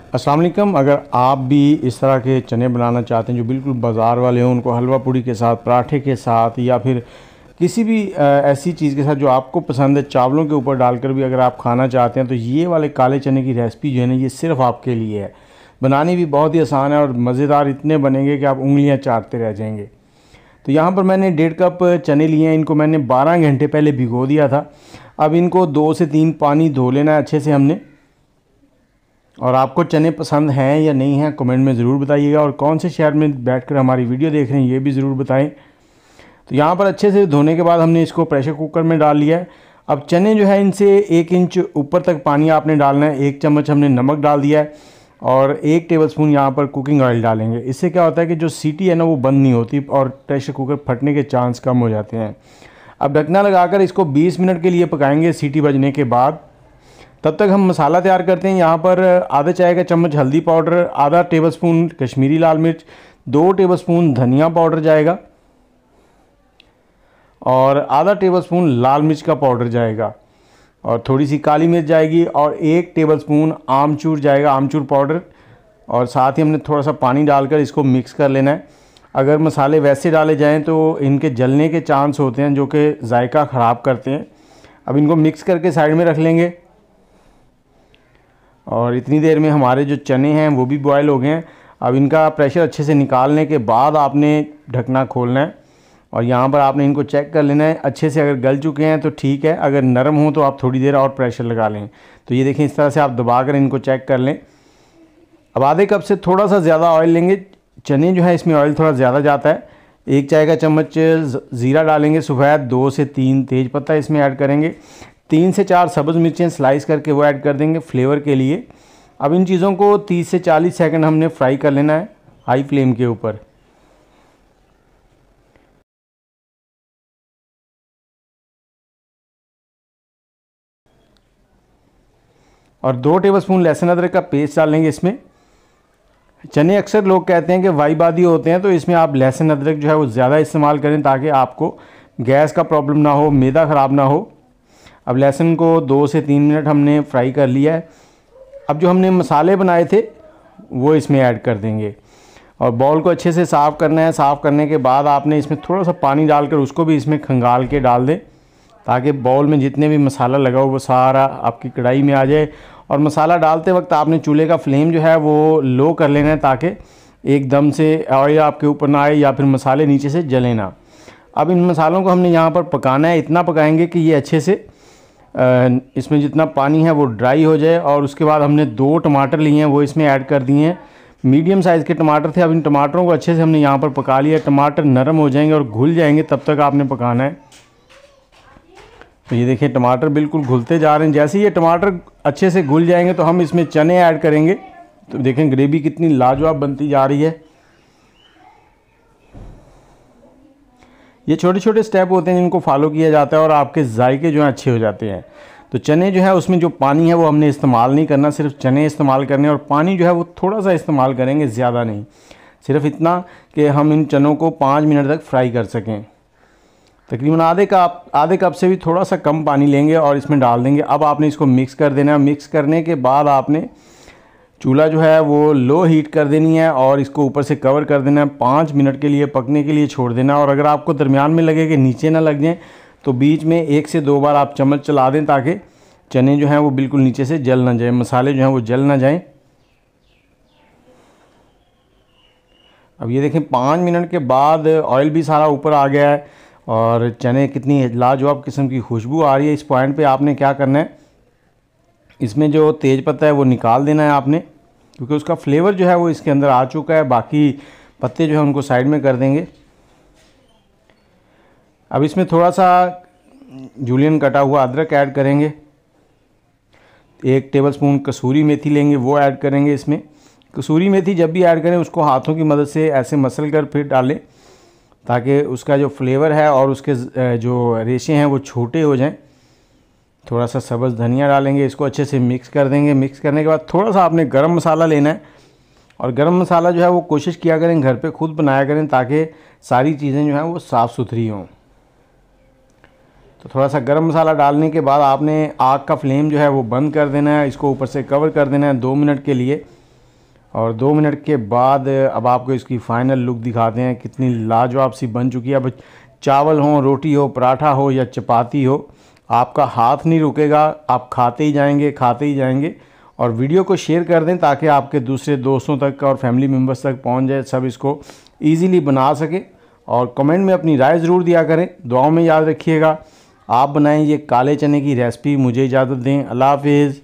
अस्सलाम वालेकुम। अगर आप भी इस तरह के चने बनाना चाहते हैं जो बिल्कुल बाज़ार वाले हों, उनको हलवा पूड़ी के साथ, पराठे के साथ या फिर किसी भी ऐसी चीज़ के साथ जो आपको पसंद है, चावलों के ऊपर डालकर भी अगर आप खाना चाहते हैं तो ये वाले काले चने की रेसिपी जो है ना, ये सिर्फ़ आपके लिए है। बनानी भी बहुत ही आसान है और मज़ेदार इतने बनेंगे कि आप उंगलियाँ चाटते रह जाएंगे। तो यहाँ पर मैंने 1.5 कप चने लिए हैं। इनको मैंने 12 घंटे पहले भिगो दिया था। अब इनको 2 से 3 पानी धो लेना है अच्छे से हमने। और आपको चने पसंद हैं या नहीं हैं कमेंट में ज़रूर बताइएगा, और कौन से शहर में बैठकर हमारी वीडियो देख रहे हैं ये भी ज़रूर बताएं। तो यहाँ पर अच्छे से धोने के बाद हमने इसको प्रेशर कुकर में डाल लिया है। अब चने जो है इनसे 1 इंच ऊपर तक पानी आपने डालना है। 1 चम्मच हमने नमक डाल दिया है और 1 टेबलस्पून यहाँ पर कुकिंग ऑयल डालेंगे। इससे क्या होता है कि जो सीटी है ना वो बंद नहीं होती और प्रेशर कुकर फटने के चांस कम हो जाते हैं। अब ढकना लगाकर इसको 20 मिनट के लिए पकाएंगे सीटी बजने के बाद। तब तक हम मसाला तैयार करते हैं। यहाँ पर आधा चाय का चम्मच हल्दी पाउडर, आधा टेबलस्पून कश्मीरी लाल मिर्च, 2 टेबलस्पून धनिया पाउडर जाएगा और आधा टेबलस्पून लाल मिर्च का पाउडर जाएगा और थोड़ी सी काली मिर्च जाएगी और 1 टेबलस्पून आमचूर जाएगा, आमचूर पाउडर। और साथ ही हमने थोड़ा सा पानी डालकर इसको मिक्स कर लेना है। अगर मसाले वैसे डाले जाएं तो इनके जलने के चांस होते हैं जो कि जायका ख़राब करते हैं। अब इनको मिक्स करके साइड में रख लेंगे और इतनी देर में हमारे जो चने हैं वो भी बॉयल हो गए हैं। अब इनका प्रेशर अच्छे से निकालने के बाद आपने ढकना खोलना है और यहाँ पर आपने इनको चेक कर लेना है अच्छे से। अगर गल चुके हैं तो ठीक है, अगर नरम हो तो आप थोड़ी देर और प्रेशर लगा लें। तो ये देखें, इस तरह से आप दबाकर इनको चेक कर लें। अब आधे कप से थोड़ा सा ज़्यादा ऑयल लेंगे। चने जो है इसमें ऑयल थोड़ा ज़्यादा जाता है। 1 चाय का चम्मच ज़ीरा डालेंगे सफ़ेद, 2 से 3 तेज़ पत्ता इसमें ऐड करेंगे, 3 से 4 सब्ज़ मिर्चें स्लाइस करके वो ऐड कर देंगे फ्लेवर के लिए। अब इन चीज़ों को 30 से 40 सेकंड हमने फ्राई कर लेना है हाई फ्लेम के ऊपर। और 2 टेबलस्पून लहसुन अदरक का पेस्ट डालेंगे इसमें। चने अक्सर लोग कहते हैं कि वाईबादी होते हैं, तो इसमें आप लहसुन अदरक जो है वो ज़्यादा इस्तेमाल करें ताकि आपको गैस का प्रॉब्लम ना हो, मैदा ख़राब ना हो। अब लहसुन को 2 से 3 मिनट हमने फ्राई कर लिया है। अब जो हमने मसाले बनाए थे वो इसमें ऐड कर देंगे और बाउल को अच्छे से साफ़ करना है। साफ़ करने के बाद आपने इसमें थोड़ा सा पानी डालकर उसको भी इसमें खंगाल के डाल दें ताकि बाउल में जितने भी मसाला लगा हो वो सारा आपकी कढ़ाई में आ जाए। और मसाला डालते वक्त आपने चूल्हे का फ्लेम जो है वो लो कर लेना है ताकि एकदम से ऑयल आपके ऊपर ना आए या फिर मसाले नीचे से जले ना। अब इन मसालों को हमने यहाँ पर पकाना है। इतना पकाएंगे कि ये अच्छे से इसमें जितना पानी है वो ड्राई हो जाए। और उसके बाद हमने 2 टमाटर लिए हैं वो इसमें ऐड कर दिए हैं। मीडियम साइज़ के टमाटर थे। अब इन टमाटरों को अच्छे से हमने यहाँ पर पका लिया। टमाटर नरम हो जाएंगे और घुल जाएंगे, तब तक आपने पकाना है। तो ये देखिए टमाटर बिल्कुल घुलते जा रहे हैं। जैसे ये टमाटर अच्छे से घुल जाएंगे तो हम इसमें चने ऐड करेंगे। तो देखें ग्रेवी कितनी लाजवाब बनती जा रही है। ये छोटे छोटे स्टेप होते हैं जिनको फॉलो किया जाता है और आपके जायके जो हैं अच्छे हो जाते हैं। तो चने जो है उसमें जो पानी है वो हमने इस्तेमाल नहीं करना, सिर्फ चने इस्तेमाल करने और पानी जो है वो थोड़ा सा इस्तेमाल करेंगे, ज़्यादा नहीं, सिर्फ इतना कि हम इन चनों को 5 मिनट तक फ्राई कर सकें। तकरीबन आधे कप से भी थोड़ा सा कम पानी लेंगे और इसमें डाल देंगे। अब आपने इसको मिक्स कर देना है। मिक्स करने के बाद आपने चूल्हा जो है वो लो हीट कर देनी है और इसको ऊपर से कवर कर देना है। 5 मिनट के लिए पकने के लिए छोड़ देना। और अगर आपको दरमियान में लगे कि नीचे ना लग जाए तो बीच में 1 से 2 बार आप चम्मच चला दें ताकि चने जो हैं वो बिल्कुल नीचे से जल ना जाए, मसाले जो हैं वो जल ना जाएं। अब ये देखें 5 मिनट के बाद ऑयल भी सारा ऊपर आ गया है और चने कितनी लाजवाब किस्म की खुशबू आ रही है। इस पॉइंट पे आपने क्या करना है, इसमें जो तेज़ पत्ता है वो निकाल देना है आपने, क्योंकि उसका फ्लेवर जो है वो इसके अंदर आ चुका है। बाकी पत्ते जो है उनको साइड में कर देंगे। अब इसमें थोड़ा सा जूलियन कटा हुआ अदरक ऐड करेंगे। 1 टेबलस्पून कसूरी मेथी लेंगे वो ऐड करेंगे इसमें। कसूरी मेथी जब भी ऐड करें उसको हाथों की मदद से ऐसे मसल कर फिर डालें ताकि उसका जो फ्लेवर है और उसके जो रेशे हैं वो छोटे हो जाएं। थोड़ा सा सब्ज़ धनिया डालेंगे, इसको अच्छे से मिक्स कर देंगे। मिक्स करने के बाद थोड़ा सा आपने गरम मसाला लेना है और गरम मसाला जो है वो कोशिश किया करें घर पे खुद बनाया करें ताकि सारी चीज़ें जो हैं वो साफ़ सुथरी हों। तो थोड़ा सा गरम मसाला डालने के बाद आपने आग का फ्लेम जो है वो बंद कर देना है। इसको ऊपर से कवर कर देना है 2 मिनट के लिए। और 2 मिनट के बाद अब आपको इसकी फ़ाइनल लुक दिखाते हैं, कितनी लाजवाब सी बन चुकी है। अब चावल हो, रोटी हो, पराठा हो या चपाती हो, आपका हाथ नहीं रुकेगा, आप खाते ही जाएंगे, खाते ही जाएंगे। और वीडियो को शेयर कर दें ताकि आपके दूसरे दोस्तों तक और फैमिली मेम्बर्स तक पहुंच जाए, सब इसको ईज़िली बना सके। और कमेंट में अपनी राय ज़रूर दिया करें, दुआओं में याद रखिएगा। आप बनाएं ये काले चने की रेसिपी। मुझे इजाज़त दें, अल्लाह हाफिज़।